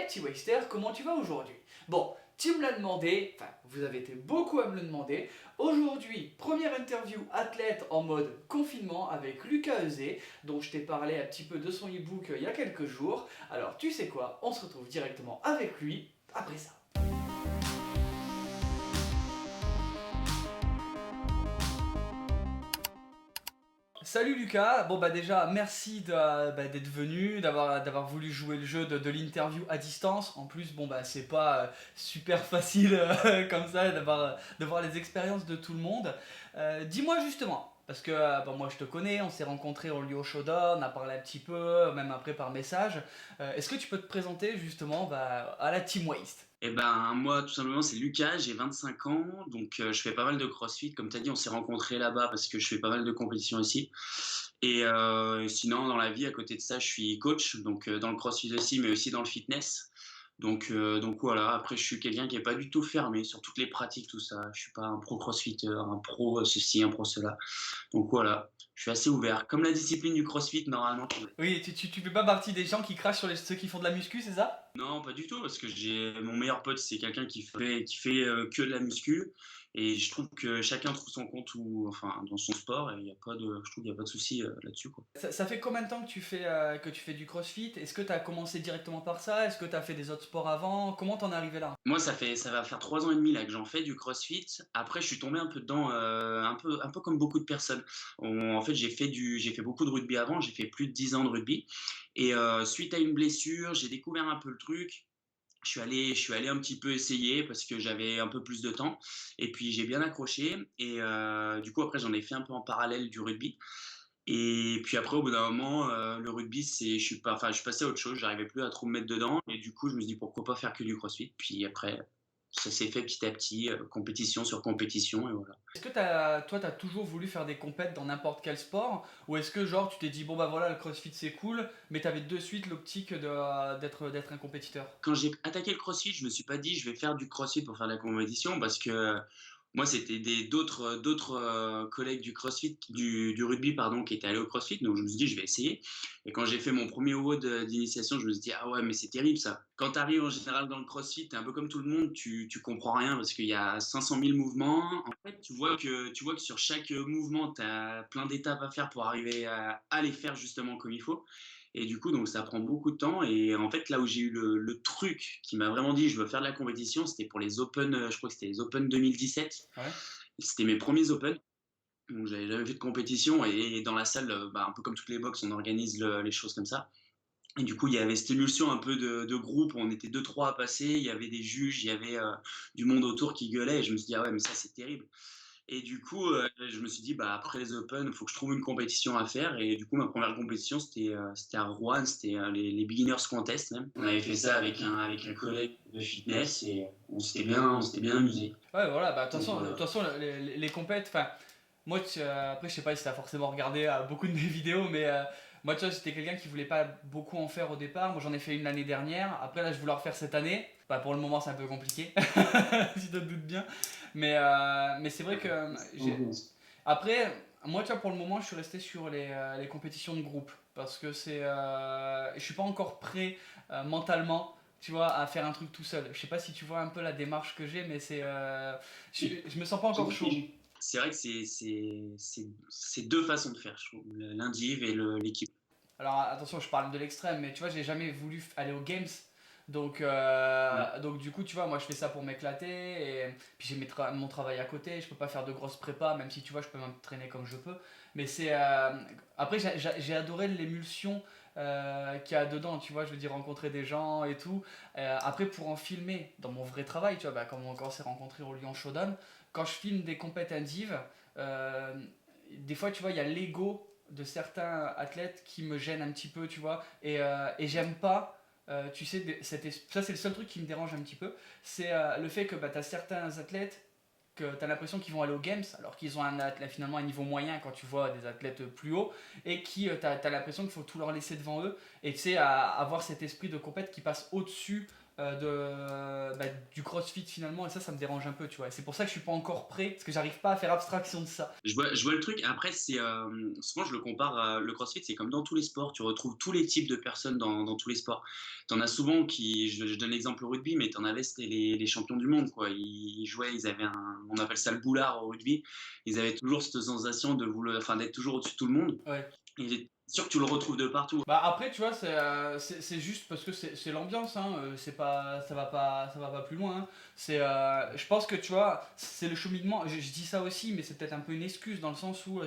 petit Waster, comment tu vas aujourd'hui? Bon, tu me l'as demandé, enfin vous avez été beaucoup à me le demander. Aujourd'hui, première interview athlète en mode confinement avec Lucas Euzé, dont je t'ai parlé un petit peu de son e-book il y a quelques jours. Alors tu sais quoi, on se retrouve directement avec lui après ça. Salut Lucas, bon bah déjà merci d'être venu, d'avoir voulu jouer le jeu de l'interview à distance. En plus bon bah c'est pas super facile comme ça de voir les expériences de tout le monde. Dis-moi justement, parce que bon, moi je te connais, on s'est rencontrés au Lyon Showdown, on a parlé un petit peu, même après par message. Est-ce que tu peux te présenter justement à la Team Waste? Eh ben, moi, tout simplement, c'est Lucas, j'ai 25 ans, donc je fais pas mal de CrossFit. Comme tu as dit, on s'est rencontrés là-bas parce que je fais pas mal de compétitions ici. Et sinon, dans la vie, à côté de ça, je suis coach, donc dans le CrossFit aussi, mais aussi dans le fitness. Donc voilà, après, je suis quelqu'un qui est pas du tout fermé sur toutes les pratiques, tout ça. Je suis pas un pro CrossFitter, un pro ceci, un pro cela. Donc voilà, je suis assez ouvert. Comme la discipline du CrossFit, normalement. Oui, tu fais pas partie des gens qui crachent sur ceux qui font de la muscu, c'est ça? Non, pas du tout, parce que j'ai mon meilleur pote, c'est quelqu'un qui fait que de la muscu, et je trouve que chacun trouve son compte ou enfin dans son sport, et il y a pas de, je trouve qu'il y a pas de souci là-dessus quoi. Ça fait combien de temps que tu fais du crossfit? Est-ce que tu as commencé directement par ça? Est-ce que tu as fait des autres sports avant? Comment t'en es arrivé là? Moi, ça va faire 3 ans et demi là que j'en fais du CrossFit. Après, je suis tombé un peu dedans, un peu comme beaucoup de personnes. En fait, j'ai fait beaucoup de rugby avant. J'ai fait plus de 10 ans de rugby, et suite à une blessure, j'ai découvert un peu le truc. Je suis allé un petit peu essayer parce que j'avais un peu plus de temps, et puis j'ai bien accroché, et du coup après j'en ai fait un peu en parallèle du rugby, et puis après au bout d'un moment le rugby je suis passé à autre chose, j'arrivais plus à trop me mettre dedans, et du coup je me suis dit pourquoi pas faire que du CrossFit, puis après ça s'est fait petit à petit, compétition sur compétition, et voilà. Est-ce que toi, tu as toujours voulu faire des compètes dans n'importe quel sport? Ou est-ce que genre tu t'es dit, bon bah voilà, le crossfit c'est cool, mais tu avais de suite l'optique d'être un compétiteur? Quand j'ai attaqué le CrossFit, je me suis pas dit je vais faire du CrossFit pour faire de la compétition, parce que moi c'était d'autres collègues du CrossFit, du rugby pardon, qui étaient allés au CrossFit, donc je me suis dit je vais essayer. Et quand j'ai fait mon premier WOD d'initiation, je me suis dit ah ouais, mais c'est terrible ça. Quand tu arrives en général dans le CrossFit, t'es un peu comme tout le monde, tu comprends rien parce qu'il y a 500 000 mouvements. En fait, tu vois que sur chaque mouvement, tu as plein d'étapes à faire pour arriver à les faire justement comme il faut. Et du coup, donc ça prend beaucoup de temps. Et en fait, là où j'ai eu le truc qui m'a vraiment dit je veux faire de la compétition, c'était pour les Open, je crois que c'était les Open 2017. Ouais. C'était mes premiers Open. Donc j'avais jamais fait de compétition, et dans la salle, bah, un peu comme toutes les box, on organise les choses comme ça. Et du coup, il y avait cette émulsion un peu de groupe. On était deux, trois à passer. Il y avait des juges, il y avait du monde autour qui gueulait. Et je me suis dit, ah ouais, mais ça, c'est terrible. Et du coup, je me suis dit, bah, après les Open, il faut que je trouve une compétition à faire. Et du coup, ma première compétition, c'était à Rouen, c'était les Beginners Contest même. On avait fait ça avec un collègue de fitness, et on s'était bien amusé. Ouais, voilà, bah, Donc de voilà. toute façon, les compètes, enfin, moi, après, je sais pas si t'as forcément regardé beaucoup de mes vidéos, mais moi, tu vois, j'étais quelqu'un qui voulait pas beaucoup en faire au départ. Moi, j'en ai fait une l'année dernière. Après, là, je voulais en refaire cette année. Bah, pour le moment, c'est un peu compliqué, si tu te doutes bien. Mais c'est vrai que après, moi, tu vois, pour le moment, je suis resté sur les compétitions de groupe. Parce que je suis pas encore prêt mentalement, tu vois, à faire un truc tout seul. Je sais pas si tu vois un peu la démarche que j'ai, mais je me sens pas encore chaud. C'est vrai que c'est deux façons de faire, je trouve, l'indiv et l'équipe. Alors attention, je parle de l'extrême, mais tu vois, j'ai jamais voulu aller aux Games. Ouais. Donc du coup, tu vois, moi je fais ça pour m'éclater. Et puis j'ai mon travail à côté. Je peux pas faire de grosses prépas, même si tu vois, je peux m'entraîner comme je peux. Mais après, j'ai adoré l'émulsion qu'il y a dedans, tu vois. Je veux dire, rencontrer des gens et tout. Après, pour en filmer dans mon vrai travail, tu vois, bah, comme on s'est rencontrés au Lyon Showdown, quand je filme des compètes indives, euh, des fois, tu vois, il y a l'ego de certains athlètes qui me gênent un petit peu, tu vois. Et j'aime pas, tu sais, ça c'est le seul truc qui me dérange un petit peu. C'est le fait que bah, tu as certains athlètes que tu as l'impression qu'ils vont aller aux Games alors qu'ils ont finalement un niveau moyen quand tu vois des athlètes plus hauts et qui tu as l'impression qu'il faut tout leur laisser devant eux et tu sais avoir cet esprit de compète qui passe au-dessus du CrossFit finalement, et ça me dérange un peu, tu vois. C'est pour ça que je suis pas encore prêt, parce que j'arrive pas à faire abstraction de ça. Je vois le truc. Après, souvent je le compare le CrossFit, c'est comme dans tous les sports. Tu retrouves tous les types de personnes dans tous les sports. Tu en as souvent je donne l'exemple au rugby, mais tu en avais, c'était les champions du monde, quoi. Ils jouaient, ils avaient on appelle ça le boulard au rugby. Ils avaient toujours cette sensation enfin, d'être toujours au-dessus de tout le monde. Ouais. Et c'est sûr que tu le retrouves de partout. Bah après, tu vois, c'est juste parce que c'est l'ambiance, hein, c'est pas, ça va pas plus loin, hein. Je pense que tu vois, c'est le cheminement. Je dis ça aussi, mais c'est peut-être un peu une excuse dans le sens où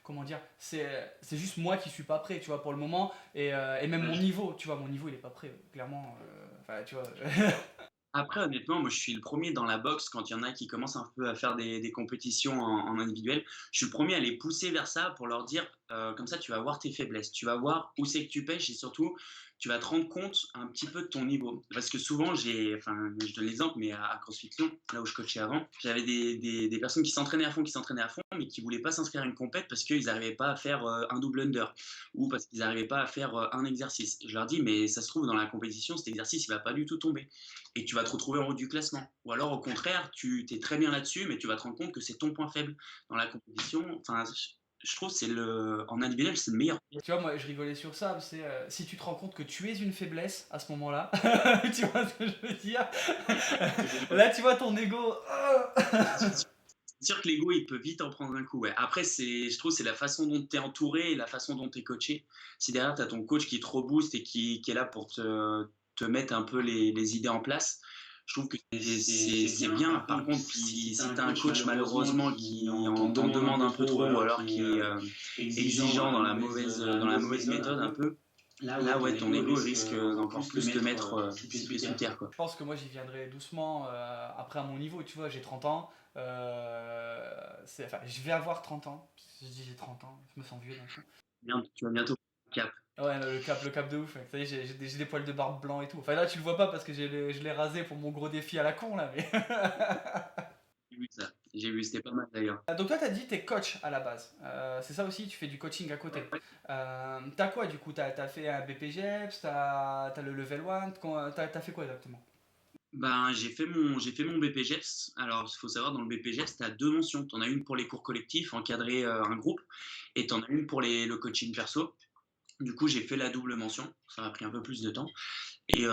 comment dire, c'est juste moi qui suis pas prêt, tu vois, pour le moment, et même mon niveau, tu vois, mon niveau il est pas prêt, clairement. Enfin, tu vois. Après, honnêtement, moi, je suis le premier dans la boxe quand il y en a qui commencent un peu à faire des compétitions en individuel. Je suis le premier à les pousser vers ça pour leur dire, comme ça, tu vas voir tes faiblesses, tu vas voir où c'est que tu pêches et surtout, tu vas te rendre compte un petit peu de ton niveau. Parce que souvent, enfin, je donne l'exemple, mais à CrossFit Lyon, là où je coachais avant, j'avais des personnes qui s'entraînaient à fond, mais qui voulaient pas s'inscrire à une compète parce qu'ils n'arrivaient pas à faire un double under ou parce qu'ils n'arrivaient pas à faire un exercice. Je leur dis, mais ça se trouve, dans la compétition, cet exercice, il va pas du tout tomber et tu vas te retrouver en haut du classement. Ou alors au contraire, tu es très bien là-dessus, mais tu vas te rendre compte que c'est ton point faible dans la compétition. Enfin, je trouve que en individuel, c'est le meilleur. Tu vois, moi je rigolais sur ça, si tu te rends compte que tu es une faiblesse à ce moment-là, tu vois ce que je veux dire. Là, tu vois ton ego. C'est sûr que l'ego, il peut vite en prendre un coup. Ouais. Après, je trouve que c'est la façon dont tu es entouré et la façon dont tu es coaché. Si derrière, tu as ton coach qui te rebooste et qui est là pour te mettre un peu les idées en place, je trouve que c'est bien. Par contre, si tu as un coach malheureusement qui t'en demande un peu trop ou alors qui est exigeant dans la mauvaise méthode un peu, là, ouais, ton ego risque d'encore plus te mettre six pieds sous terre, quoi. Je pense que moi j'y viendrai doucement après à mon niveau, tu vois, j'ai 30 ans. Enfin, je vais avoir 30 ans. Je dis j'ai 30 ans, je me sens vieux d'un coup. Tu vas bientôt cap. Ouais, le cap de ouf, mec. Ça y est, j'ai des poils de barbe blanc et tout. Enfin là, tu le vois pas parce que je l'ai rasé pour mon gros défi à la con là. Mais... J'ai vu ça. J'ai vu, c'était pas mal d'ailleurs. Donc toi, t'as dit t'es coach à la base. C'est ça aussi, tu fais du coaching à côté. T'as quoi du coup? T'as fait un BPGEPS, t'as le level 1, t'as fait quoi exactement? Ben, j'ai fait mon BPGEPS. Alors, il faut savoir, dans le BPGEPS, tu as deux mentions. Tu en as une pour les cours collectifs, encadrer un groupe, et tu en as une pour le coaching perso. Du coup, j'ai fait la double mention. Ça m'a pris un peu plus de temps. Et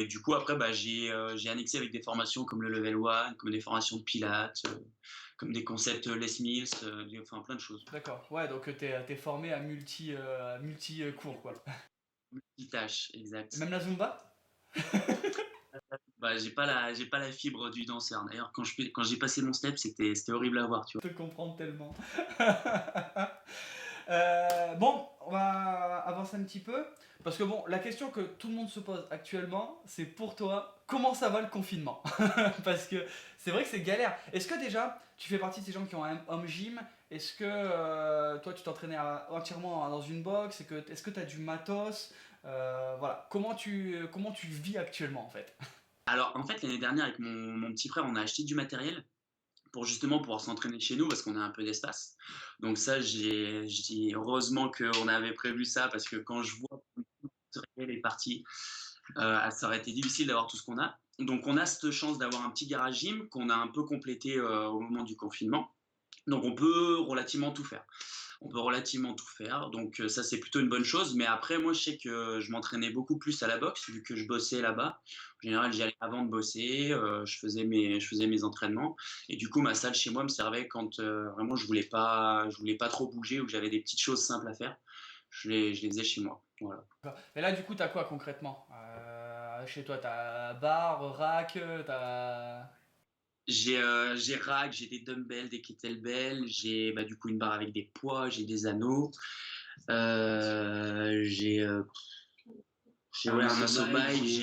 du coup, après, bah, j'ai annexé avec des formations comme le Level 1, comme des formations de Pilates, comme des concepts Les Mills, enfin plein de choses. D'accord, ouais, donc t'es formé à multi cours quoi. Multitâches, exact. Même la Zumba? Bah, j'ai pas la fibre du danseur. D'ailleurs, quand j'ai passé mon step, c'était horrible à voir, tu vois. Je te comprends tellement. Bon, on va avancer un petit peu. Parce que bon, la question que tout le monde se pose actuellement, c'est pour toi, comment ça va le confinement? Parce que c'est vrai que c'est galère. Est-ce que déjà, tu fais partie de ces gens qui ont un home gym? Est-ce que toi, tu t'entraînais entièrement dans une box? Est-ce que tu as du matos? Voilà, comment tu vis actuellement en fait? Alors, en fait, l'année dernière, avec mon petit frère, on a acheté du matériel pour justement pouvoir s'entraîner chez nous parce qu'on a un peu d'espace. Donc ça, heureusement qu'on avait prévu ça parce que quand je vois que le matériel est parti, ça aurait été difficile d'avoir tout ce qu'on a. Donc on a cette chance d'avoir un petit garage gym qu'on a un peu complété au moment du confinement. Donc on peut relativement tout faire. On peut relativement tout faire, donc ça c'est plutôt une bonne chose. Mais après, moi je sais que je m'entraînais beaucoup plus à la boxe vu que je bossais là-bas. En général, j'y allais avant de bosser, je faisais mes entraînements. Et du coup, ma salle chez moi me servait quand vraiment je voulais pas trop bouger ou que j'avais des petites choses simples à faire. Je les faisais chez moi. Voilà. Mais là, du coup, t'as quoi concrètement? Chez toi, t'as bar, rack, t'as. J'ai rack, j'ai des dumbbells, des kettlebells, j'ai bah, du coup une barre avec des poids, j'ai des anneaux, euh, j'ai euh, j'ai ouais, un assaut bike,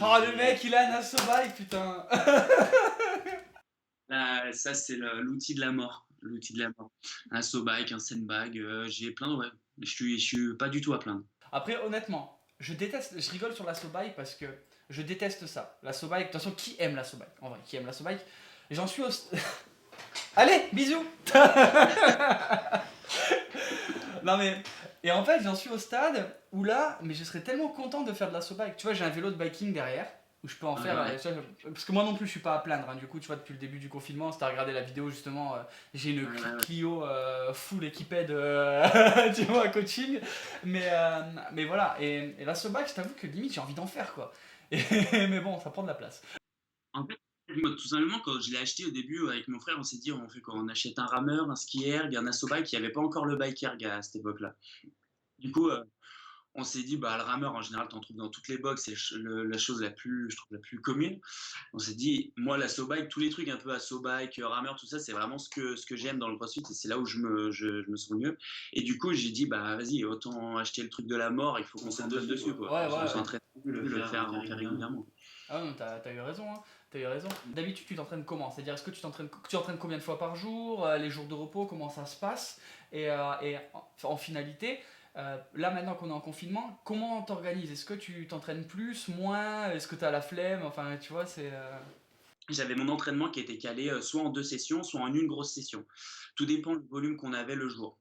Oh, le mec, il a un assaut bike, putain! là, ça c'est l'outil de la mort, l'outil de la mort. Un assaut bike, un sandbag, j'ai plein, ouais. Je suis pas du tout à plaindre. Après, honnêtement, je rigole sur l'assaut bike parce que je déteste ça. L'assaut bike, de toute façon, qui aime l'assaut bike? En vrai, qui aime l'assaut bike? J'en suis au. Allez, bisous! Non mais Et en fait, j'en suis au stade où là, mais je serais tellement content de faire de l'assaut bike. Tu vois, j'ai un vélo de biking derrière où je peux en faire. Ouais. Parce que moi non plus, je suis pas à plaindre, hein. Du coup, tu vois, depuis le début du confinement, si t'as regardé la vidéo justement, j'ai une Ouais. Clio full équipée de, tu vois, coaching. Mais voilà. Et l'assaut bike, je t'avoue que limite, j'ai envie d'en faire quoi. Et, mais bon, ça prend de la place. En fait, moi, tout simplement, quand je l'ai acheté au début avec mon frère, on s'est dit, on fait quoi? On achète un rameur, un ski erg, un assaut bike. Il n'y avait pas encore le bike erg à cette époque-là. Du coup, on s'est dit, bah, le rameur, en général, tu en trouves dans toutes les box, c'est la chose la plus, je trouve, la plus commune. On s'est dit, moi, l'assaut bike, tous les trucs un peu assaut bike, rameur, tout ça, c'est vraiment ce que j'aime dans le CrossFit et c'est là où je me sens mieux. Et du coup, j'ai dit, bah, vas-y, autant acheter le truc de la mort, il faut qu'on s'entraîne dessus, quoi. Ouais, Il faut qu'on ouais, ouais. s'entraîne, le faire régulièrement. Ah non, t'as eu raison, hein. T'as eu raison. D'habitude, tu t'entraînes comment? C'est-à-dire, est-ce que tu t'entraînes combien de fois par jour? Les jours de repos, comment ça se passe? Et en finalité, là maintenant qu'on est en confinement, comment t'organises? Est-ce que tu t'entraînes plus, moins? Est-ce que t'as la flemme? Enfin, tu vois, c'est. J'avais mon entraînement qui était calé soit en 2 sessions, soit en une grosse session. Tout dépend du volume qu'on avait le jour.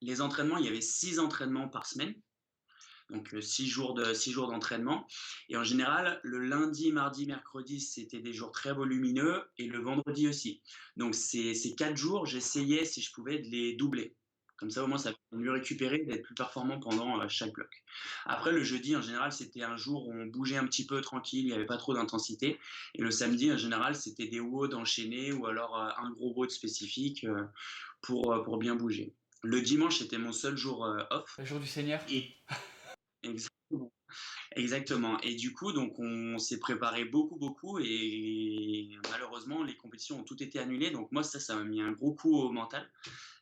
Les entraînements, il y avait 6 entraînements par semaine, donc 6 jours d'entraînement. Et en général, le lundi, mardi, mercredi, c'était des jours très volumineux et le vendredi aussi. Donc ces 4 jours, j'essayais, si je pouvais, de les doubler. Comme ça, au moins, ça peut mieux récupérer, d'être plus performant pendant chaque bloc. Après, le jeudi, en général, c'était un jour où on bougeait un petit peu tranquille, il n'y avait pas trop d'intensité. Et le samedi, en général, c'était des WOD enchaînés ou alors un gros WOD spécifique pour bien bouger. Le dimanche, c'était mon seul jour off. Le jour du Seigneur? Et exactement. Exactement. Et du coup, donc on s'est préparé beaucoup, beaucoup, et malheureusement, les compétitions ont toutes été annulées. Donc moi, ça m'a mis un gros coup au mental.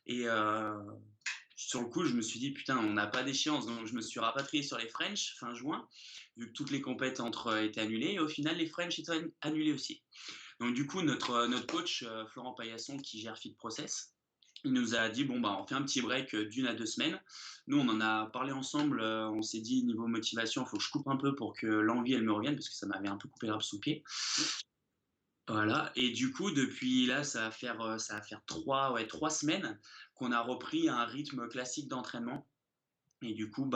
Et sur le coup, je me suis dit, putain, on n'a pas d'échéance. Donc je me suis rapatrié sur les French fin juin, vu que toutes les compètes étaient annulées. Et au final, les French étaient annulés aussi. Donc du coup, notre coach, Florent Paillasson, qui gère Fit Process, il nous a dit, bon, bah, on fait un petit break d'1 à 2 semaines. Nous, on en a parlé ensemble. On s'est dit, niveau motivation, il faut que je coupe un peu pour que l'envie, elle me revienne, parce que ça m'avait un peu coupé l'herbe sous le pied. Voilà. Et du coup, depuis là, ça va faire 3 semaines qu'on a repris un rythme classique d'entraînement. Et du coup,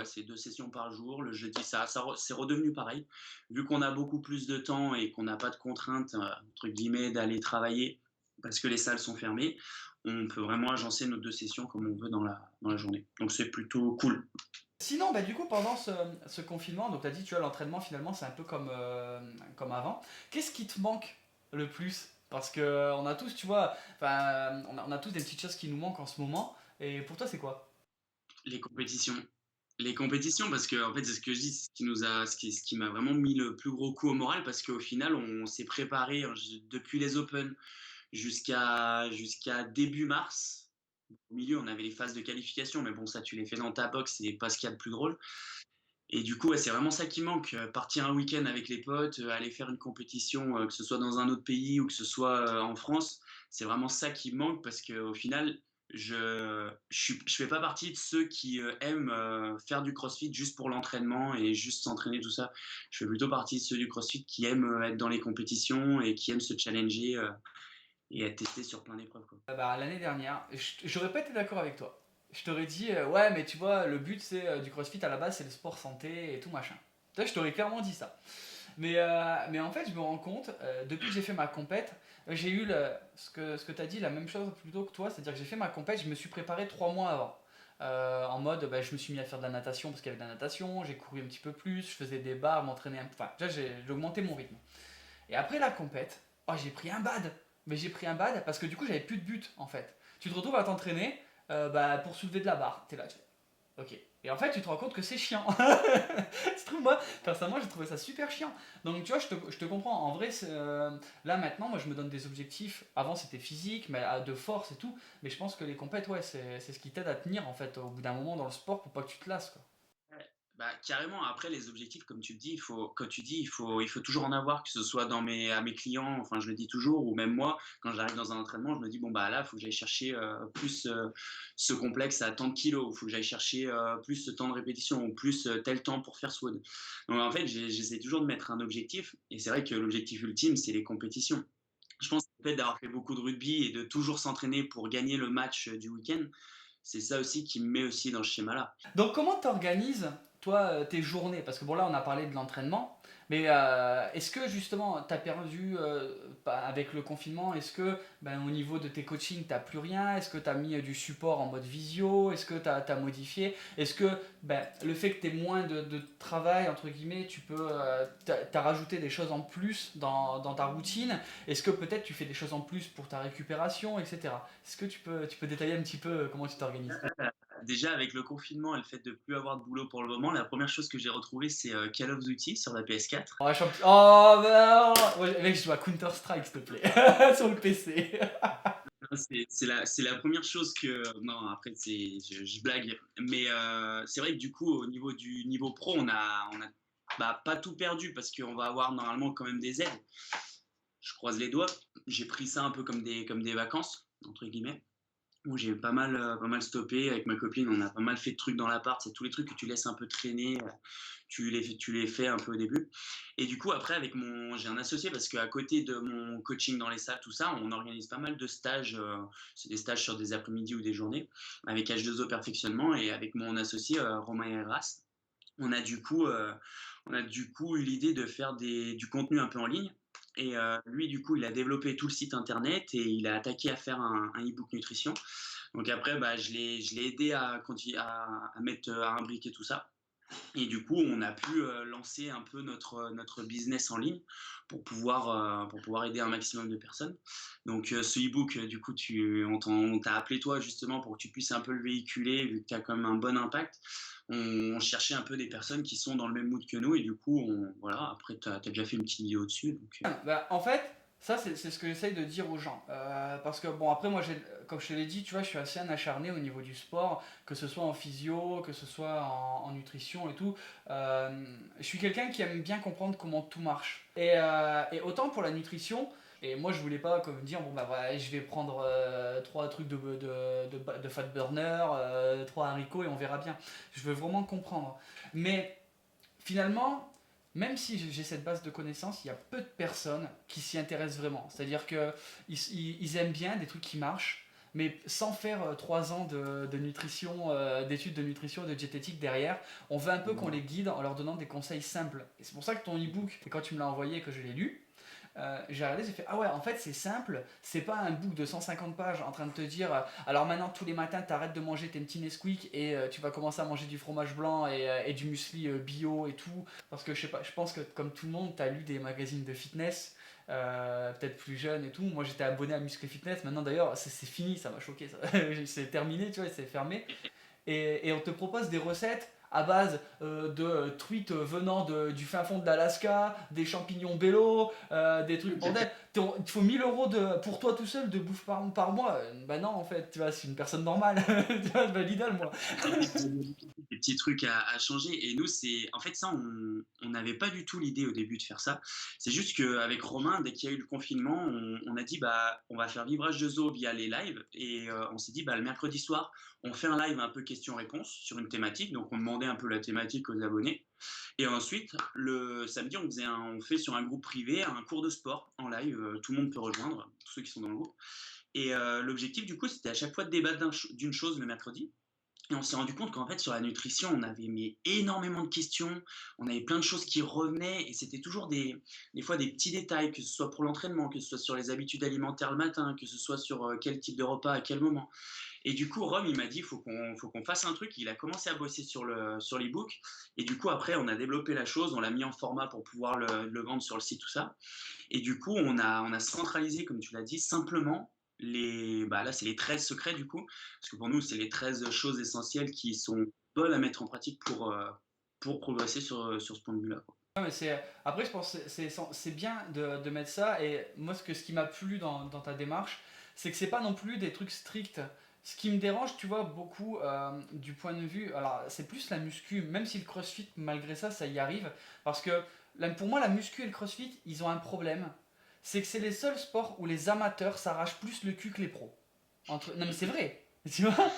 c'est 2 sessions par jour. Le jeudi, c'est redevenu pareil. Vu qu'on a beaucoup plus de temps et qu'on n'a pas de contraintes, entre guillemets, d'aller travailler parce que les salles sont fermées, on peut vraiment agencer nos 2 sessions comme on veut dans la journée. Donc c'est plutôt cool. Sinon, bah, du coup, pendant ce confinement, donc tu as dit, tu vois, l'entraînement finalement, c'est un peu comme avant. Qu'est-ce qui te manque le plus? Parce que on a tous, tu vois, enfin, on a tous des petites choses qui nous manquent en ce moment. Et pour toi, c'est quoi? Les compétitions. Les compétitions, parce que en fait, c'est ce que je dis, c'est ce qui m'a vraiment mis le plus gros coup au moral, parce qu'au final, on s'est préparé depuis les Open jusqu'à début mars. Au milieu, on avait les phases de qualification, mais bon, ça, tu les fais dans ta box, c'est pas ce qu'il y a de plus drôle. Et du coup, ouais, c'est vraiment ça qui manque. Partir un week-end avec les potes, aller faire une compétition, que ce soit dans un autre pays ou que ce soit en France, c'est vraiment ça qui manque, parce qu'au final, je fais pas partie de ceux qui aiment faire du CrossFit juste pour l'entraînement et juste s'entraîner, tout ça. Je fais plutôt partie de ceux du CrossFit qui aiment être dans les compétitions et qui aiment se challenger et être testé sur plein d'épreuves, quoi. Bah, l'année dernière, j'aurais pas été d'accord avec toi. Je t'aurais dit, ouais, mais tu vois, le but c'est du CrossFit à la base, c'est le sport santé et tout machin. Toi, je t'aurais clairement dit ça. Mais en fait, je me rends compte, depuis que j'ai fait ma compète, j'ai eu ce que tu as dit, la même chose plutôt que toi, c'est-à-dire que j'ai fait ma compète, je me suis préparé 3 mois avant. En mode, bah, je me suis mis à faire de la natation parce qu'il y avait de la natation, j'ai couru un petit peu plus, je faisais des barres, m'entraîner un peu. Enfin, déjà, j'ai augmenté mon rythme. Et après la compète, oh, j'ai pris un bad. Mais j'ai pris un bad parce que du coup, j'avais plus de but en fait. Tu te retrouves à t'entraîner bah, pour soulever de la barre. T'es là, tu fais, ok. Et en fait, tu te rends compte que c'est chiant. Tu trouves, moi, personnellement, j'ai trouvé ça super chiant. Donc, tu vois, je te comprends. En vrai, là maintenant, moi, je me donne des objectifs. Avant, c'était physique, mais de force et tout. Mais je pense que les compètes, ouais, c'est ce qui t'aide à tenir en fait au bout d'un moment dans le sport pour pas que tu te lasses, quoi. Ouais. Bah, carrément, après les objectifs, comme tu le dis, il faut toujours en avoir, que ce soit à mes clients, enfin je le dis toujours, ou même moi, quand j'arrive dans un entraînement, je me dis, bon bah là, il faut que j'aille chercher plus ce complexe à tant de kilos, il faut que j'aille chercher plus ce temps de répétition, ou plus tel temps pour faire SWOD. Donc en fait, j'essaie toujours de mettre un objectif, et c'est vrai que l'objectif ultime, c'est les compétitions. Je pense que le fait d'avoir fait beaucoup de rugby et de toujours s'entraîner pour gagner le match du week-end, c'est ça aussi qui me met aussi dans ce schéma-là. Donc comment t'organises toi tes journées? Parce que bon là on a parlé de l'entraînement, mais est-ce que justement t'as perdu avec le confinement, est-ce que ben, au niveau de tes coachings t'as plus rien? Est-ce que t'as mis du support en mode visio? Est-ce que t'as modifié? Est-ce que ben, le fait que t'aies moins de travail entre guillemets, t'as rajouté des choses en plus dans ta routine? Est-ce que peut-être tu fais des choses en plus pour ta récupération, etc. Est-ce que tu peux détailler un petit peu comment tu t'organises? Déjà, avec le confinement et le fait de plus avoir de boulot pour le moment, la première chose que j'ai retrouvée, c'est Call of Duty sur la PS4. Oh, oh non ouais, mec, je joue à Counter-Strike, s'il te plaît. Sur le PC. C'est la première chose que. Non, après, je blague. Mais c'est vrai que du coup, au niveau du niveau pro, on a bah, pas tout perdu parce qu'on va avoir normalement quand même des aides. Je croise les doigts. J'ai pris ça un peu comme des vacances, entre guillemets. Où j'ai pas mal stoppé avec ma copine, on a pas mal fait de trucs dans l'appart, c'est tous les trucs que tu laisses un peu traîner, tu les fais un peu au début. Et du coup, après, j'ai un associé parce qu'à côté de mon coaching dans les salles, tout ça, on organise pas mal de stages. C'est des stages sur des après-midi ou des journées avec H2O Perfectionnement et avec mon associé Romain Herras. On a du coup, eu l'idée de faire du contenu un peu en ligne. Et lui, du coup, il a développé tout le site internet et il a attaqué à faire un e-book nutrition. Donc après, bah, je l'ai aidé à mettre, à imbriquer tout ça. Et du coup, on a pu lancer un peu notre business en ligne pour pouvoir aider un maximum de personnes. Donc, ce e-book, du coup, on t'a appelé toi justement pour que tu puisses un peu le véhiculer, vu que tu as quand même un bon impact. On cherchait un peu des personnes qui sont dans le même mood que nous, et du coup, voilà, après, tu as déjà fait une petite vidéo dessus. Donc, Bah, en fait, ça, c'est ce que j'essaye de dire aux gens. Parce que, bon, après, moi, comme je te l'ai dit, tu vois, je suis assez un acharné au niveau du sport, que ce soit en physio, que ce soit en nutrition et tout. Je suis quelqu'un qui aime bien comprendre comment tout marche. Et autant pour la nutrition, et moi, je voulais pas comme dire, bon, bah voilà, je vais prendre 3 trucs de fat burner, 3 haricots et on verra bien. Je veux vraiment comprendre. Mais finalement, même si j'ai cette base de connaissances, il y a peu de personnes qui s'y intéressent vraiment. C'est-à-dire qu'ils aiment bien des trucs qui marchent, mais sans faire 3 ans de nutrition, d'études de nutrition et de diététique derrière. On veut un peu qu'on les guide en leur donnant des conseils simples. Et c'est pour ça que ton e-book, et quand tu me l'as envoyé et que je l'ai lu, j'ai regardé, j'ai fait ah ouais, en fait c'est simple, c'est pas un book de 150 pages en train de te dire alors maintenant tous les matins t'arrêtes de manger tes petits Nesquik et tu vas commencer à manger du fromage blanc et du muesli bio et tout. Parce que je sais pas, je pense que comme tout le monde, t'as lu des magazines de fitness. Peut-être plus jeune et tout. Moi j'étais abonné à Muscle Fitness. Maintenant d'ailleurs c'est fini, ça m'a choqué. Ça. C'est terminé, tu vois, c'est fermé. Et on te propose des recettes à base de truites venant du fin fond de l'Alaska, des champignons bello, des trucs bordel. Il faut 1000 € pour toi tout seul de bouffe par mois. Bah non, en fait, tu vois, c'est une personne normale. Tu vois, je valide moi. des petits trucs à changer. Et nous, en fait, ça, on n'avait pas du tout l'idée au début de faire ça. C'est juste qu'avec Romain, dès qu'il y a eu le confinement, on a dit, bah, on va faire vivre H2O via les lives. Et on s'est dit, bah, le mercredi soir, on fait un live un peu questions-réponses sur une thématique. Donc, on demandait un peu la thématique aux abonnés. Et ensuite, le samedi, on fait sur un groupe privé un cours de sport en live. Tout le monde peut rejoindre, tous ceux qui sont dans le groupe. Et l'objectif, du coup, c'était à chaque fois de débattre d'une chose le mercredi. Et on s'est rendu compte qu'en fait, sur la nutrition, on avait énormément de questions, on avait plein de choses qui revenaient, et c'était toujours des fois des petits détails, que ce soit pour l'entraînement, que ce soit sur les habitudes alimentaires le matin, que ce soit sur quel type de repas, à quel moment. Et du coup, Rome, il m'a dit, faut qu'on fasse un truc. Il a commencé à bosser sur l'e-book. Et du coup, après, on a développé la chose, on l'a mis en format pour pouvoir le vendre sur le site, tout ça. Et du coup, on a centralisé, comme tu l'as dit, simplement là, c'est les 13 secrets du coup, parce que pour nous, c'est les 13 choses essentielles qui sont bonnes à mettre en pratique pour progresser sur ce point de vue-là, quoi. Ouais, mais après, je pense que c'est bien de mettre ça. Et moi, ce qui m'a plu dans ta démarche, c'est que c'est pas non plus des trucs stricts. Ce qui me dérange, tu vois, beaucoup du point de vue. Alors, c'est plus la muscu, même si le crossfit, malgré ça, ça y arrive. Parce que pour moi, la muscu et le crossfit, ils ont un problème. C'est que c'est les seuls sports où les amateurs s'arrachent plus le cul que les pros. Non, mais c'est vrai. Tu vois.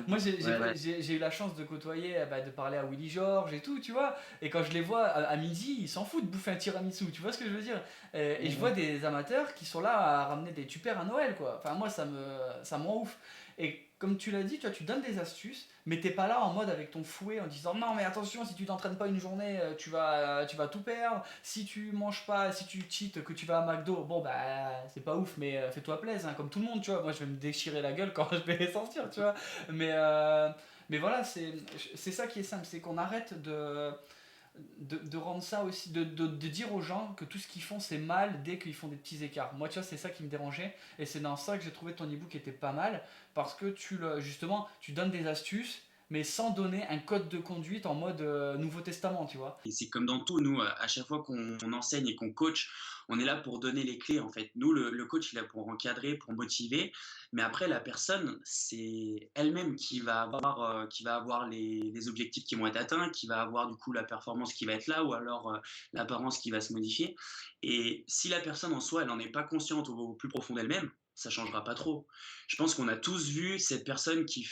Moi, Ouais, ouais. j'ai eu la chance de côtoyer, bah, de parler à Willy Georges et tout, tu vois. Et quand je les vois à midi, ils s'en foutent de bouffer un tiramisu, tu vois ce que je veux dire. Et je vois des amateurs qui sont là à ramener des tupers à Noël, quoi. Enfin, moi, ça me rend ouf. Et comme tu l'as dit, tu vois, tu donnes des astuces, mais t'es pas là en mode avec ton fouet en disant non mais attention, si tu t'entraînes pas une journée, tu vas tout perdre. Si tu manges pas, si tu cheats, que tu vas à McDo, bon bah c'est pas ouf, mais fais-toi plaisir, hein, comme tout le monde, tu vois. Moi je vais me déchirer la gueule quand je vais sortir, tu vois. Mais, euh, mais voilà, c'est ça qui est simple, c'est qu'on arrête de rendre ça aussi, de dire aux gens que tout ce qu'ils font c'est mal dès qu'ils font des petits écarts. Moi, tu vois, c'est ça qui me dérangeait et c'est dans ça que j'ai trouvé ton ebook était pas mal parce que justement, tu donnes des astuces mais sans donner un code de conduite en mode Nouveau Testament, tu vois. Et c'est comme dans tout, nous, à chaque fois qu'on enseigne et qu'on coach, on est là pour donner les clés, en fait. Nous, le coach, il est là pour encadrer, pour motiver, mais après, la personne, c'est elle-même qui va avoir les objectifs qui vont être atteints, qui va avoir du coup la performance qui va être là, ou alors l'apparence qui va se modifier. Et si la personne en soi, elle n'en est pas consciente au plus profond d'elle-même, ça changera pas trop. Je pense qu'on a tous vu cette personne qui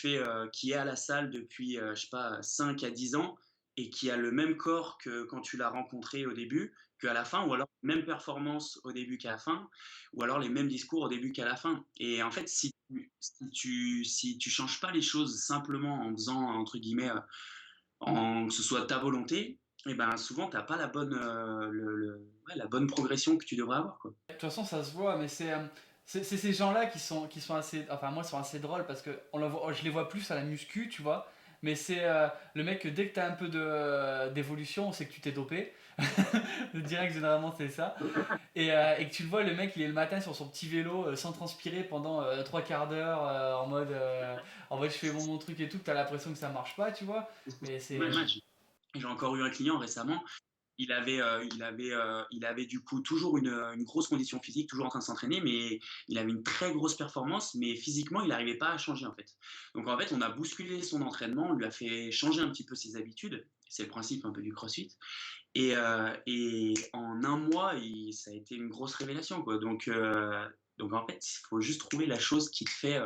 est à la salle depuis, je sais pas, 5 à 10 ans, et qui a le même corps que quand tu l'as rencontré au début, qu'à la fin, ou alors même performance au début qu'à la fin, ou alors les mêmes discours au début qu'à la fin. Et en fait, si tu changes pas les choses simplement en faisant, entre guillemets, que ce soit ta volonté, et ben souvent, tu n'as pas ouais, la bonne progression que tu devrais avoir, quoi. De toute façon, ça se voit, mais c'est ces gens-là qui sont assez. Enfin, moi, sont assez drôles parce que je les vois plus à la muscu, tu vois. Mais c'est le mec que dès que t'as un peu d'évolution, on sait que tu t'es dopé. Direct, généralement, c'est ça. Et que tu le vois, le mec, il est le matin sur son petit vélo sans transpirer pendant 3 quarts d'heure en mode je fais mon truc et tout, que t'as l'impression que ça marche pas, tu vois. Mais Ouais, c'est. j'ai encore eu un client récemment. Il avait du coup toujours une grosse condition physique, toujours en train de s'entraîner, mais il avait une très grosse performance, mais physiquement, il n'arrivait pas à changer en fait. Donc en fait, on a bousculé son entraînement, on lui a fait changer un petit peu ses habitudes. C'est le principe un peu du CrossFit. Et en un mois, ça a été une grosse révélation, quoi. Donc en fait, il faut juste trouver la chose qui te fait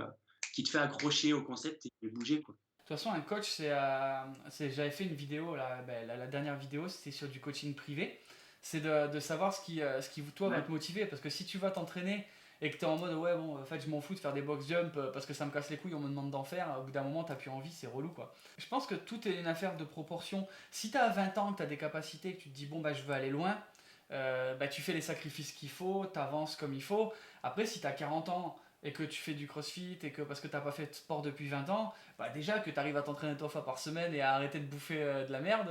accrocher au concept et bouger, quoi. De toute façon, un coach, j'avais fait une vidéo, là, ben, la dernière vidéo, c'était sur du coaching privé. C'est de savoir ce qui toi, va Ouais. te motiver. Parce que si tu vas t'entraîner et que tu es en mode, ouais, bon, en fait, je m'en fous de faire des box jump parce que ça me casse les couilles, on me demande d'en faire, au bout d'un moment, t'as plus envie, c'est relou, quoi. Je pense que tout est une affaire de proportion. Si t'as 20 ans, que t'as des capacités, que tu te dis, bon, bah, je veux aller loin, bah, tu fais les sacrifices qu'il faut, t'avances comme il faut. Après, si t'as 40 ans et que tu fais du crossfit et que parce que t'as pas fait de sport depuis 20 ans, bah déjà que tu arrives à t'entraîner 3 fois par semaine et à arrêter de bouffer de la merde,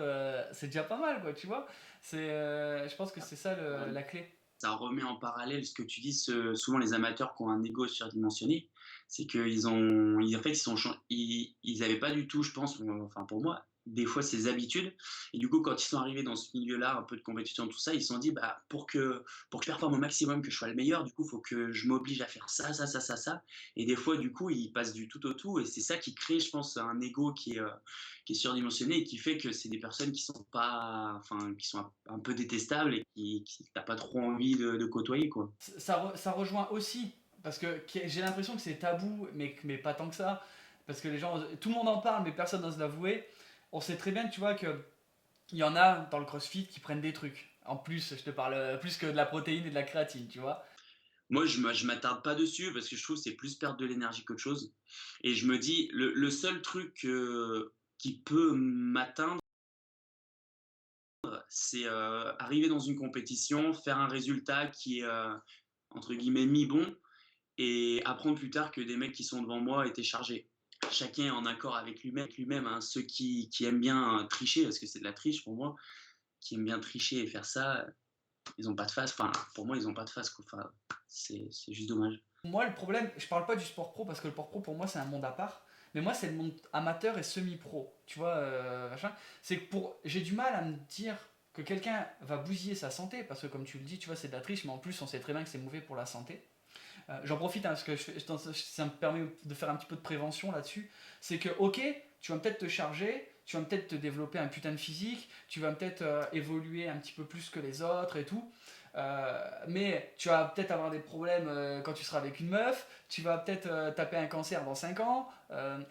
c'est déjà pas mal, quoi, tu vois. Je pense que c'est ça la clé. Ça remet en parallèle ce que tu dis, souvent les amateurs qui ont un ego surdimensionné, c'est en fait, ils avaient pas du tout, je pense, enfin pour moi, des fois ces habitudes. Et du coup, quand ils sont arrivés dans ce milieu-là, un peu de compétition, tout ça, ils se sont dit, bah, pour que je performe au maximum, que je sois le meilleur, du coup, il faut que je m'oblige à faire ça, ça, ça, ça, ça. Et des fois, du coup, ils passent du tout au tout. Et c'est ça qui crée, je pense, un ego qui est surdimensionné et qui fait que c'est des personnes qui sont pas, enfin, qui sont un peu détestables et qui t'as pas trop envie de côtoyer, quoi. Ça rejoint aussi, parce que j'ai l'impression que c'est tabou, mais pas tant que ça, parce que les gens, tout le monde en parle, mais personne n'ose l'avouer. On sait très bien que tu vois que il y en a dans le crossfit qui prennent des trucs. En plus, je te parle plus que de la protéine et de la créatine, tu vois. Moi, je m'attarde pas dessus parce que je trouve que c'est plus perdre de l'énergie qu'autre chose. Et je me dis, le seul truc qui peut m'atteindre, c'est arriver dans une compétition, faire un résultat qui est entre guillemets mi-bon et apprendre plus tard que des mecs qui sont devant moi étaient chargés. Chacun est en accord avec lui-même, hein. Ceux qui aiment bien tricher, parce que c'est de la triche pour moi, qui aiment bien tricher et faire ça, ils ont pas de face. Enfin, pour moi, ils ont pas de face, quoi. Enfin, c'est juste dommage. Moi, le problème, je parle pas du sport pro parce que le sport pro pour moi c'est un monde à part. Mais moi, c'est le monde amateur et semi-pro. Tu vois, machin. C'est que j'ai du mal à me dire que quelqu'un va bousiller sa santé parce que, comme tu le dis, tu vois, c'est de la triche, mais en plus, on sait très bien que c'est mauvais pour la santé. J'en profite hein, parce que ça me permet de faire un petit peu de prévention là-dessus. C'est que, ok, tu vas peut-être te charger, tu vas peut-être te développer un putain de physique, tu vas peut-être évoluer un petit peu plus que les autres et tout. Mais tu vas peut-être avoir des problèmes quand tu seras avec une meuf, tu vas peut-être taper un cancer dans 5 ans.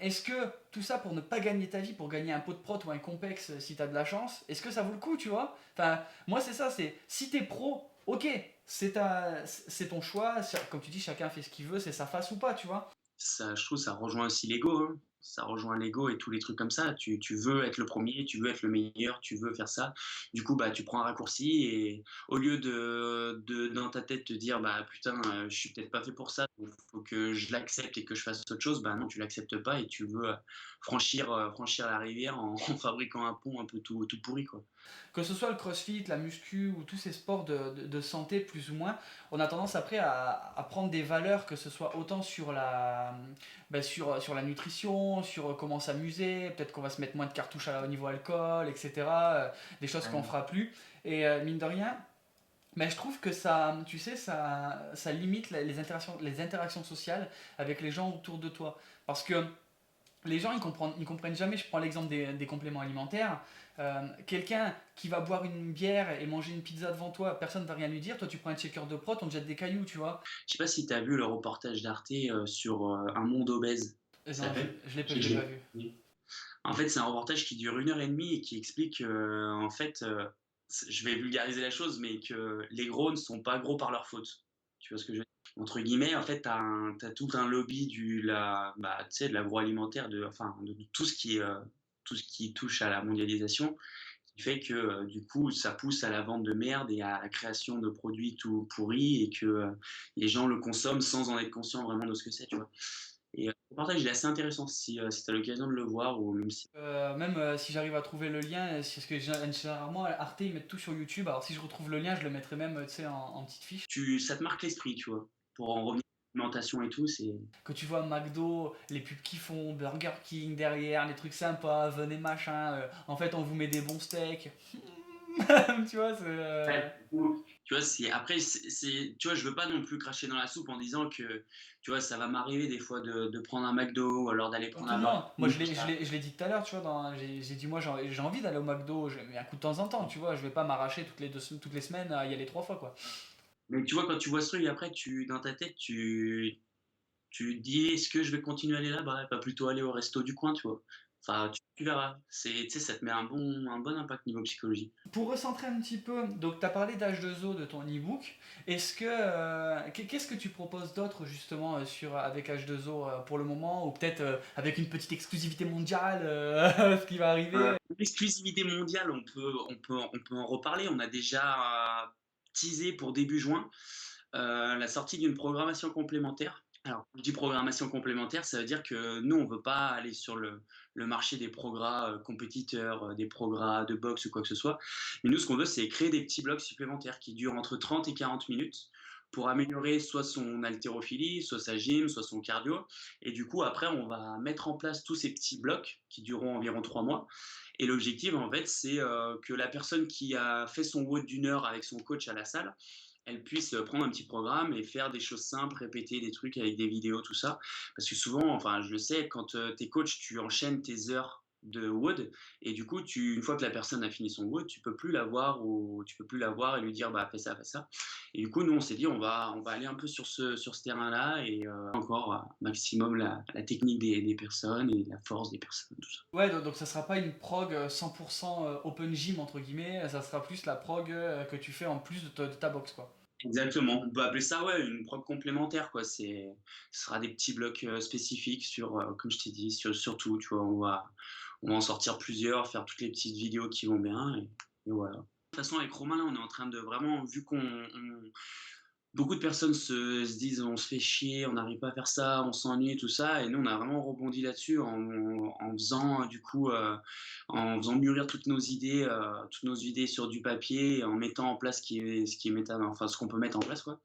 Est-ce que tout ça pour ne pas gagner ta vie, pour gagner un pot de prot ou un complexe si tu as de la chance, est-ce que ça vaut le coup, tu vois? Enfin, moi c'est ça, c'est si t'es pro, ok, c'est ton choix, comme tu dis, chacun fait ce qu'il veut, c'est sa face ou pas, tu vois. ça, je trouve, ça rejoint aussi l'ego, hein. Ça rejoint l'ego et tous les trucs comme ça. Tu veux être le premier, tu veux être le meilleur, tu veux faire ça. Du coup, bah, tu prends un raccourci et au lieu dans ta tête te dire, bah putain, je suis peut-être pas fait pour ça, il faut que je l'accepte et que je fasse autre chose, bah non, tu l'acceptes pas et tu veux franchir la rivière en, en fabriquant un pont un peu tout pourri, quoi. Que ce soit le crossfit, la muscu ou tous ces sports de santé plus ou moins, on a tendance après à prendre des valeurs, que ce soit autant sur sur la nutrition, sur comment s'amuser, peut-être qu'on va se mettre moins de cartouches au niveau alcool, etc. Des choses qu'on fera plus. Et mine de rien, mais je trouve que ça, tu sais, ça limite les interactions sociales avec les gens autour de toi. Parce que les gens, ils comprennent jamais. Je prends l'exemple des compléments alimentaires. Quelqu'un qui va boire une bière et manger une pizza devant toi, personne ne va rien lui dire. Toi, tu prends un shaker de prot, on te jette des cailloux, tu vois. Je sais pas si tu as vu le reportage d'Arte sur un monde obèse, ça Non, s'appelle. je l'ai pas vu. En fait, c'est un reportage qui dure 1 heure et demie et qui explique en fait, je vais vulgariser la chose, mais que les gros ne sont pas gros par leur faute. Tu vois ce que je veux dire? Entre guillemets, en fait, t'as tout un lobby bah, tu sais, de l'agroalimentaire, enfin, de tout ce qui touche à la mondialisation, qui fait que du coup, ça pousse à la vente de merde et à la création de produits tout pourris et que les gens le consomment sans en être conscients vraiment de ce que c'est, tu vois. Et le reportage, il est assez intéressant si tu as l'occasion de le voir ou même si Même si j'arrive à trouver le lien, c'est ce que généralement Arte ils mettent tout sur YouTube. Alors si je retrouve le lien, je le mettrai même tu sais, en petite fiche. ça te marque l'esprit, tu vois. Pour en revenir à l'alimentation et tout, c'est. Que tu vois McDo, les pubs qu'ils font, Burger King derrière, les trucs sympas, venez machin. En fait, on vous met des bons steaks. Tu vois, c'est. Ouais, tu vois, tu vois, je veux pas non plus cracher dans la soupe en disant que, tu vois, ça va m'arriver des fois de prendre un McDo ou alors d'aller Comme prendre tout un le Burger monde. Moi, King. je l'ai dit tout à l'heure, tu vois. J'ai dit, moi, j'ai envie d'aller au McDo, mais un coup de temps en temps, tu vois. Je vais pas m'arracher toutes les semaines à y aller 3 fois, quoi. Mais tu vois, quand tu vois ce truc, après, dans ta tête, tu te dis, est-ce que je vais continuer à aller là? Bah, pas plutôt aller au resto du coin, tu vois. Enfin, tu verras. Tu sais, ça te met un bon impact niveau psychologie. Pour recentrer un petit peu, donc tu as parlé d'H2O de ton e-book. Qu'est-ce que tu proposes d'autre justement avec H2O pour le moment, ou peut-être avec une petite exclusivité mondiale, ce qui va arriver? L'exclusivité mondiale, on peut en reparler. On a déjà teasé pour début juin la sortie d'une programmation complémentaire. Alors, quand je dis programmation complémentaire, ça veut dire que nous, on ne veut pas aller sur le marché des progrès compétiteurs, des progrès de boxe ou quoi que ce soit. Mais nous, ce qu'on veut, c'est créer des petits blocs supplémentaires qui durent entre 30 et 40 minutes pour améliorer soit son haltérophilie, soit sa gym, soit son cardio. Et du coup, après, on va mettre en place tous ces petits blocs qui dureront environ 3 mois. Et l'objectif, en fait, c'est que la personne qui a fait son WOD d'1 heure avec son coach à la salle, elle puisse prendre un petit programme et faire des choses simples, répéter des trucs avec des vidéos, tout ça. Parce que souvent, enfin, je le sais, quand tu es coach, tu enchaînes tes heures de WOD et du coup, une fois que la personne a fini son WOD, tu peux plus la voir ou tu peux plus la voir et lui dire bah fais ça, fais ça. Et du coup, nous, on s'est dit on va aller un peu sur ce terrain-là et encore maximum la technique des personnes et la force des personnes, tout ça. Ouais, donc ça sera pas une prog 100% open gym entre guillemets, ça sera plus la prog que tu fais en plus de ta box, quoi. Exactement. On peut appeler ça ouais, une prog complémentaire, quoi. Ce sera des petits blocs spécifiques sur, comme je t'ai dit, sur tout. Tu vois, on va en sortir plusieurs, faire toutes les petites vidéos qui vont bien, et voilà. De toute façon, avec Romain, là, on est en train de vraiment, vu beaucoup de personnes se disent on se fait chier, on n'arrive pas à faire ça, on s'ennuie, tout ça. Et nous, on a vraiment rebondi là-dessus en faisant, du coup, en faisant mûrir toutes nos idées sur du papier, et en mettant en place ce qui est enfin, ce qu'on peut mettre en place, quoi.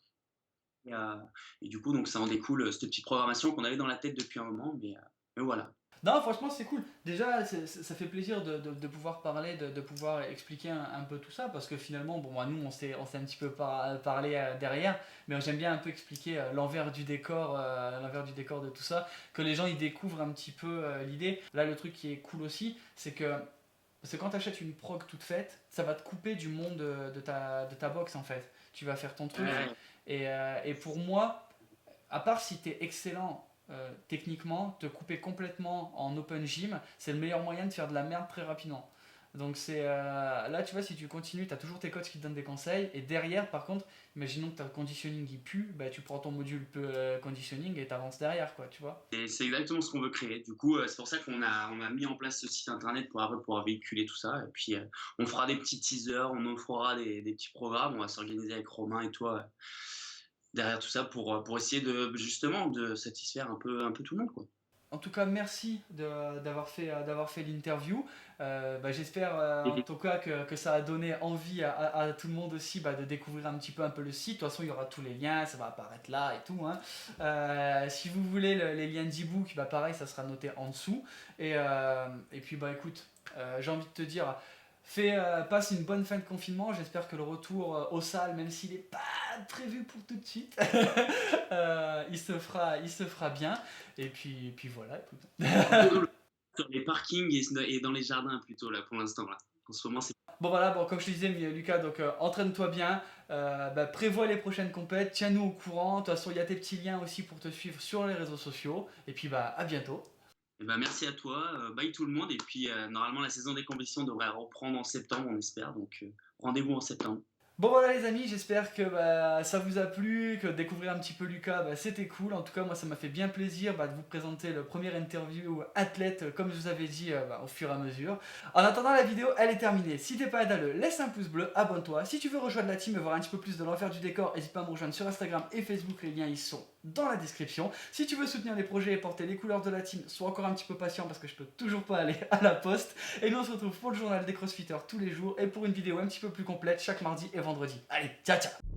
Et, euh, et du coup, donc, ça en découle cette petite programmation qu'on avait dans la tête depuis un moment, mais voilà. Non, franchement, c'est cool. Déjà, ça fait plaisir de pouvoir parler, de pouvoir expliquer un peu tout ça, parce que finalement, bon, moi, nous, on s'est un petit peu parlé derrière, mais j'aime bien un peu expliquer l'envers du décor de tout ça, que les gens ils découvrent un petit peu l'idée. Là, le truc qui est cool aussi, c'est quand tu achètes une prog toute faite, ça va te couper du monde de ta box en fait. Tu vas faire ton truc. Ouais. Et pour moi, à part si tu es excellent techniquement, te couper complètement en open gym, c'est le meilleur moyen de faire de la merde très rapidement. Donc là, tu vois, si tu continues, tu as toujours tes coachs qui te donnent des conseils. Et derrière, par contre, imaginons que ta conditioning il pue, bah, tu prends ton module conditioning et tu avances derrière, quoi, tu vois. Et c'est exactement ce qu'on veut créer. Du coup, c'est pour ça qu'on a mis en place ce site internet pour après pouvoir véhiculer tout ça. Et puis, on fera des petits teasers, on offrira des petits programmes. On va s'organiser avec Romain et toi derrière tout ça pour essayer de justement de satisfaire un peu tout le monde, quoi. En tout cas, merci d'avoir fait l'interview. Bah, j'espère en Et tout cas que ça a donné envie à tout le monde aussi bah, de découvrir un peu le site. De toute façon, il y aura tous les liens, ça va apparaître là et tout, hein. Si vous voulez les liens d'e-book, bah, pareil, ça sera noté en dessous. Et puis, bah, écoute, j'ai envie de te dire, passe une bonne fin de confinement. J'espère que le retour aux salles, même s'il n'est pas prévu pour tout de suite, il se fera bien. Et puis voilà, écoute. plutôt sur les parkings et dans les jardins plutôt là pour l'instant là. En ce moment, c'est Bon voilà, bon, comme je te disais, Lucas, donc entraîne-toi bien, bah, prévois les prochaines compètes, tiens-nous au courant. De toute façon, il y a tes petits liens aussi pour te suivre sur les réseaux sociaux. Et puis bah à bientôt. eh ben, merci à toi, bye tout le monde et puis normalement la saison des compétitions devrait reprendre en septembre, on espère. Donc rendez-vous en septembre. Bon voilà les amis, j'espère que bah, ça vous a plu, que découvrir un petit peu Lucas, bah, c'était cool. En tout cas, moi ça m'a fait bien plaisir bah, de vous présenter le premier interview athlète, comme je vous avais dit bah, au fur et à mesure. En attendant, la vidéo, elle est terminée. Si t'es pas là, laisse un pouce bleu, abonne-toi. Si tu veux rejoindre la team et voir un petit peu plus de l'enfer du décor, n'hésite pas à me rejoindre sur Instagram et Facebook, les liens ils sont dans la description. Si tu veux soutenir les projets et porter les couleurs de la team, sois encore un petit peu patient parce que je peux toujours pas aller à la poste. Et nous on se retrouve pour le journal des crossfitters tous les jours et pour une vidéo un petit peu plus complète chaque mardi et vendredi. Allez, ciao ciao.